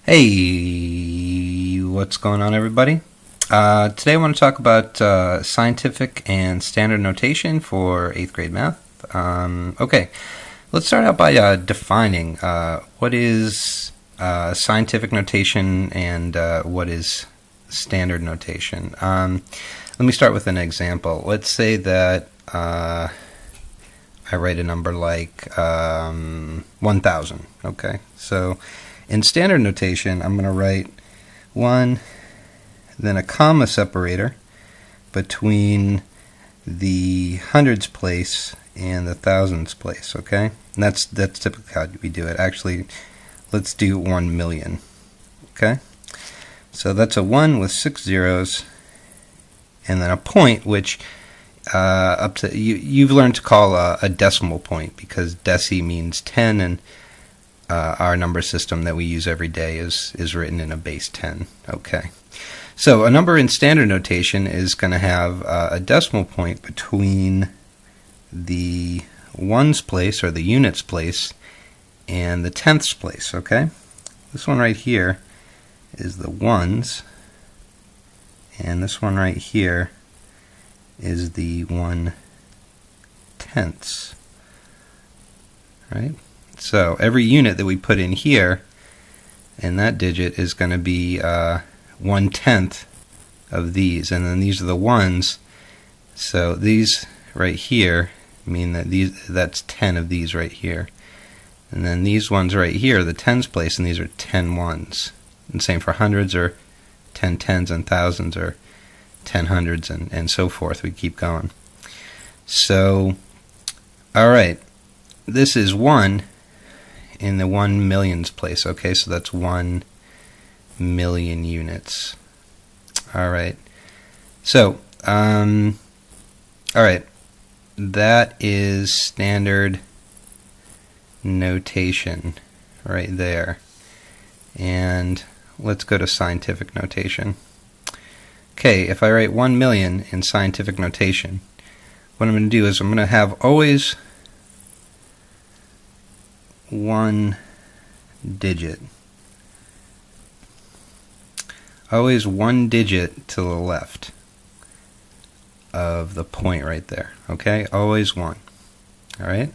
Hey, what's going on, everybody? Today I want to talk about scientific and standard notation for 8th grade math. Okay, let's start out by defining what is scientific notation and what is standard notation. Let me start with an example. Let's say that I write a number like 1,000. Okay, so in standard notation, I'm going to write 1, then a comma separator between the hundreds place and the thousands place, okay? And that's typically how we do it. Actually, let's do 1 million, okay? So that's a 1 with 6 zeros, and then a point, which up to you've learned to call a decimal point, because deci means 10, and our number system that we use every day is written in a base 10. Okay, so a number in standard notation is going to have a decimal point between the ones place, or the units place, and the tenths place. Okay, this one right here is the ones, and this one right here is the 1/10ths. Right? So every unit that we put in here, and that digit is going to be 1/10 of these, and then these are the ones. So these right here mean that that's 10 of these right here, and then these ones right here are the tens place, and these are 10 ones. And same for hundreds, or 10 tens, and thousands, or 10 hundreds, and so forth. We keep going. So, all right, this is 1 in the 1 millions place. Okay, so that's 1 million units. All right. So, all right, that is standard notation right there. And let's go to scientific notation. Okay, if I write 1 million in scientific notation, what I'm going to do is I'm going to have always one digit. Always one digit to the left of the point right there. Okay, always one. Alright,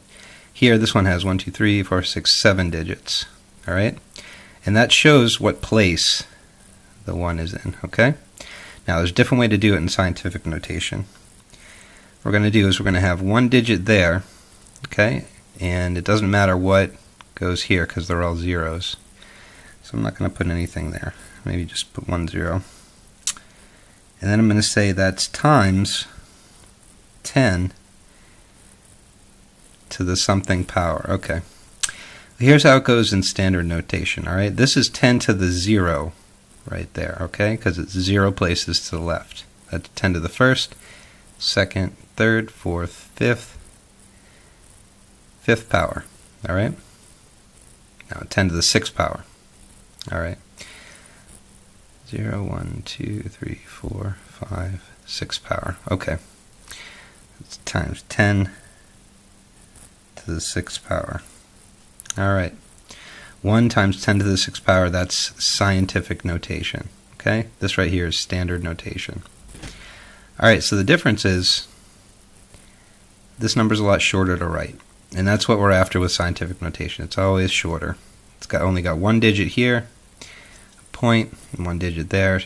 here this one has 1, 2, 3, 4, 6, 7 digits. Alright, and that shows what place the 1 is in. Okay, now there's a different way to do it in scientific notation. What we're going to do is we're going to have one digit there. Okay, and it doesn't matter what goes here because they're all zeros. So I'm not going to put anything there. Maybe just put 1 0. And then I'm going to say that's times 10 to the something power. Okay. Here's how it goes in standard notation. All right. This is 10 to the 0 right there. Okay, because it's 0 places to the left. That's 10 to the first, second, third, fourth, fifth power. All right. Now 10 to the 6th power. All right. 0, 1, 2, 3, 4, 5, 6 power. Okay. It's times 10 to the 6th power. All right. 1 times 10 to the 6th power, that's scientific notation. Okay? This right here is standard notation. All right, so the difference is this number's a lot shorter to write. And that's what we're after with scientific notation. It's always shorter. It's only got one digit here, a point, and one digit there,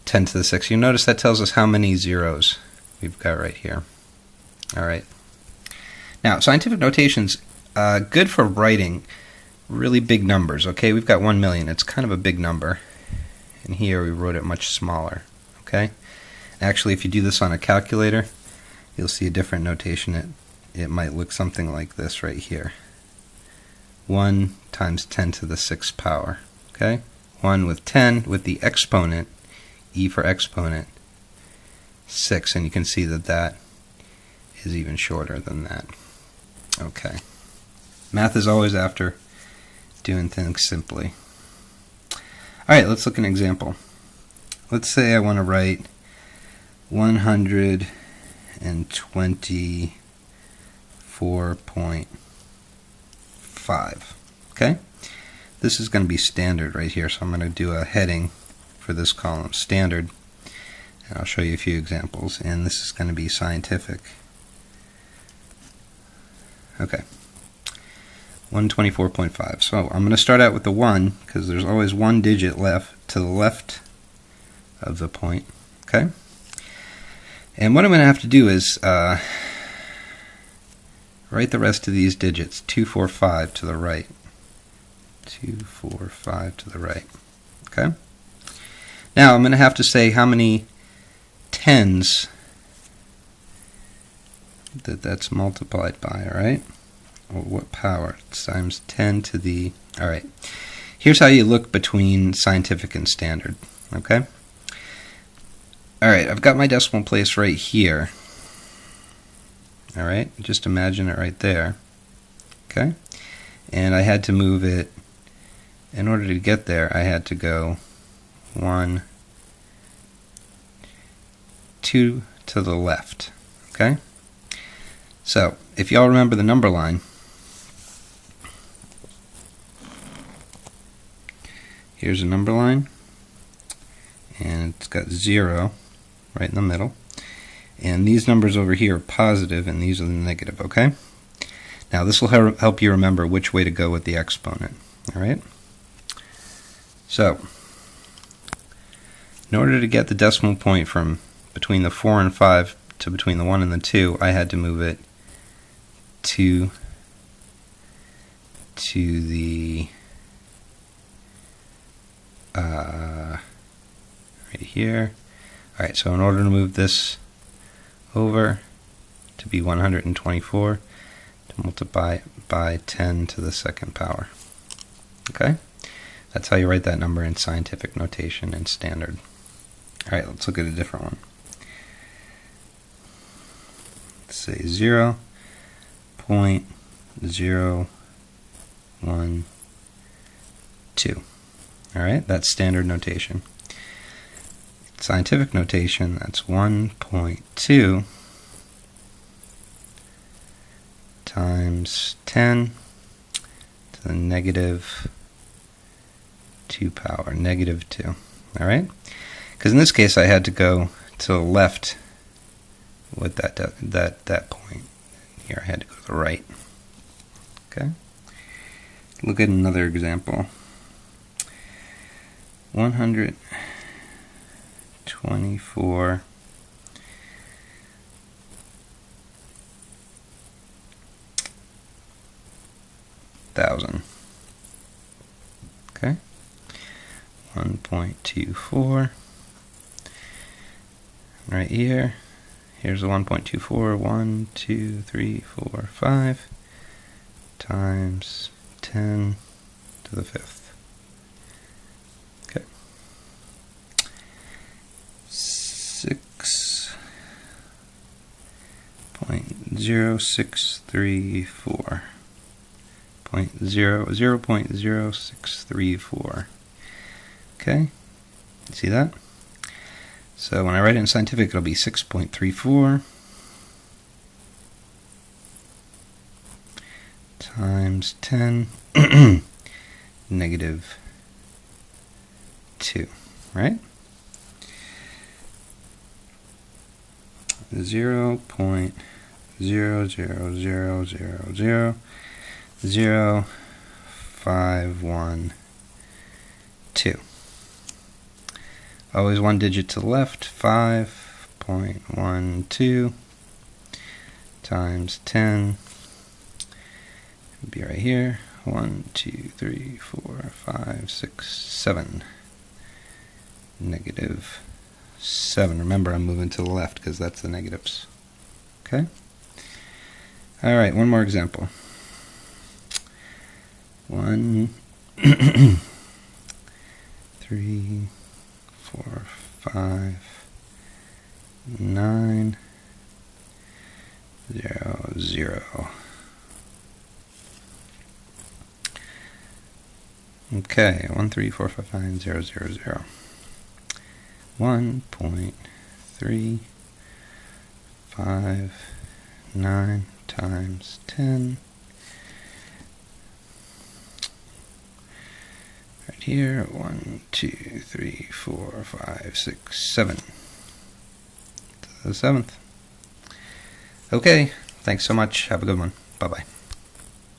10 to the 6th. You notice that tells us how many zeros we've got right here. All right. Now, scientific notation's good for writing really big numbers. Okay, we've got 1 million. It's kind of a big number. And here we wrote it much smaller. Okay. Actually, if you do this on a calculator, you'll see a different notation. It might look something like this right here. 1 times 10 to the 6th power. Okay? 1 with 10 with the exponent, e for exponent, 6. And you can see that that is even shorter than that. Okay. Math is always after doing things simply. Alright, let's look at an example. Let's say I want to write 124.5. Okay? this is going to be standard right here, so I'm going to do a heading for this column, standard, and I'll show you a few examples, and this is going to be scientific. Okay, 124.5. So I'm going to start out with the 1, because there's always one digit left to the left of the point. Okay, and what I'm going to have to do is write the rest of these digits, 2, 4, 5 to the right. 2, 4, 5 to the right. Okay? Now I'm going to have to say how many tens that's multiplied by, alright? Or what power? It's times 10 to the... Alright. Here's how you look between scientific and standard. Okay? Alright, I've got my decimal place right here. Alright, just imagine it right there. Okay? And I had to move it, in order to get there, I had to go 1, 2 to the left. Okay? So, if y'all remember the number line, here's a number line, and it's got 0 right in the middle. And these numbers over here are positive, and these are the negative, okay? Now, this will help you remember which way to go with the exponent, all right? So, in order to get the decimal point from between the 4 and 5 to between the 1 and the 2, I had to move it to the right here. All right, so in order to move this over to be 124, to multiply by 10 to the second power. Okay? That's how you write that number in scientific notation and standard. Alright, let's look at a different one. Let's say 0.012. Alright, that's standard notation. Scientific notation, that's 1.2 times 10 to the negative 2 power, negative 2. Alright? Because in this case I had to go to the left with that point. Here I had to go to the right. Okay? Look at another example. 124,000. Okay? 1.24. Right here. Here's the 1.24. 1, 2, 3, 4, 5 times 10 to the 5th. Okay. 6.0634. 0.0634. Okay, see that? So when I write it in scientific, it'll be 6.34 times 10 negative 2, right? 0.000000512. Always one digit to the left, 5.12 times 10 would be right here. 1, 2, 3, 4, 5, 6, 7. Negative 7. Remember, I'm moving to the left because that's the negatives. Okay? Alright, one more example. 1, 3, 4, 5, 9, 0, 0. Okay, 1, 3, 4, 5, 9, 0, 0, 0. 1.359 times 10 right here. 1, 2, 3, 4, 5, 6, 7. To the 7th. Okay, thanks so much. Have a good one. Bye-bye.